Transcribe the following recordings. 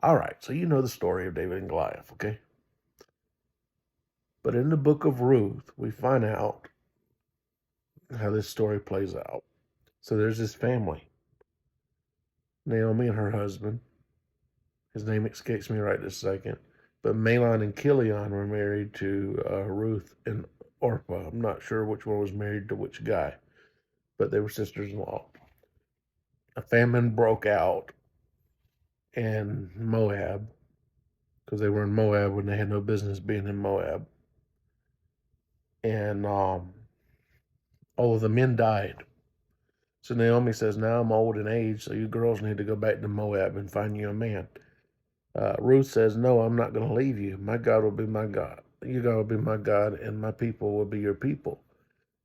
All right, so you know the story of David and Goliath, okay? But in the book of Ruth, we find out how this story plays out. So there's this family, Naomi and her husband. His name escapes me right this second. But Mahlon and Chilion were married to Ruth and Orpah. I'm not sure which one was married to which guy, but they were sisters-in-law. A famine broke out in Moab because they were in Moab when they had no business being in Moab. And all of the men died. So Naomi says, now I'm old in age, so you girls need to go back to Moab and find you a man. Ruth says, no, I'm not going to leave you. My God will be my God. Your God will be my God, and my people will be your people.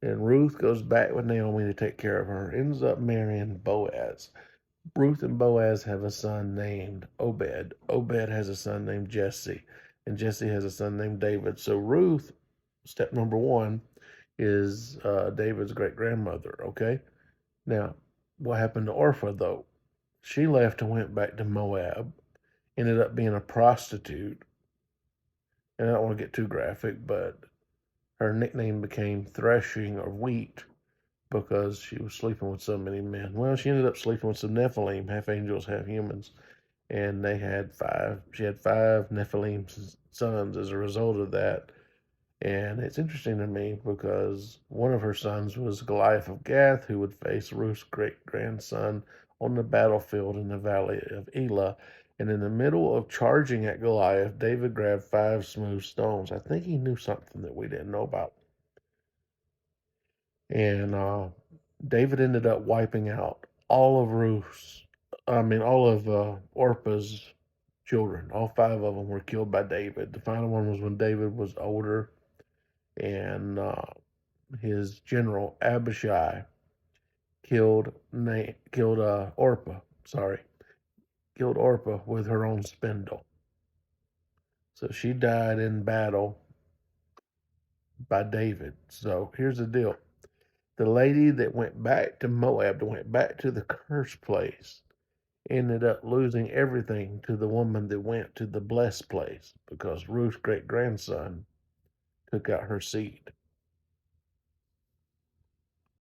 And Ruth goes back with Naomi to take care of her, ends up marrying Boaz. Ruth and Boaz have a son named Obed. Obed has a son named Jesse, and Jesse has a son named David. So Ruth, step number one, is David's great grandmother, okay? Now, what happened to Orpha, though? She left and went back to Moab, ended up being a prostitute. And I don't want to get too graphic, but her nickname became Threshing or Wheat because she was sleeping with so many men. Well, she ended up sleeping with some Nephilim, half angels, half humans, and she had five Nephilim sons as a result of that. And it's interesting to me because one of her sons was Goliath of Gath, who would face Ruth's great grandson on the battlefield in the valley of Elah. And in the middle of charging at Goliath, David grabbed five smooth stones. I think he knew something that we didn't know about. And David ended up wiping out all of Orpah's children. All five of them were killed by David. The final one was when David was older, and his general Abishai killed Orpah. Sorry, killed Orpah with her own spindle. So she died in battle by David. So here's the deal: the lady that went back to Moab, that went back to the cursed place, ended up losing everything to the woman that went to the blessed place because Ruth's great grandson took out her seed.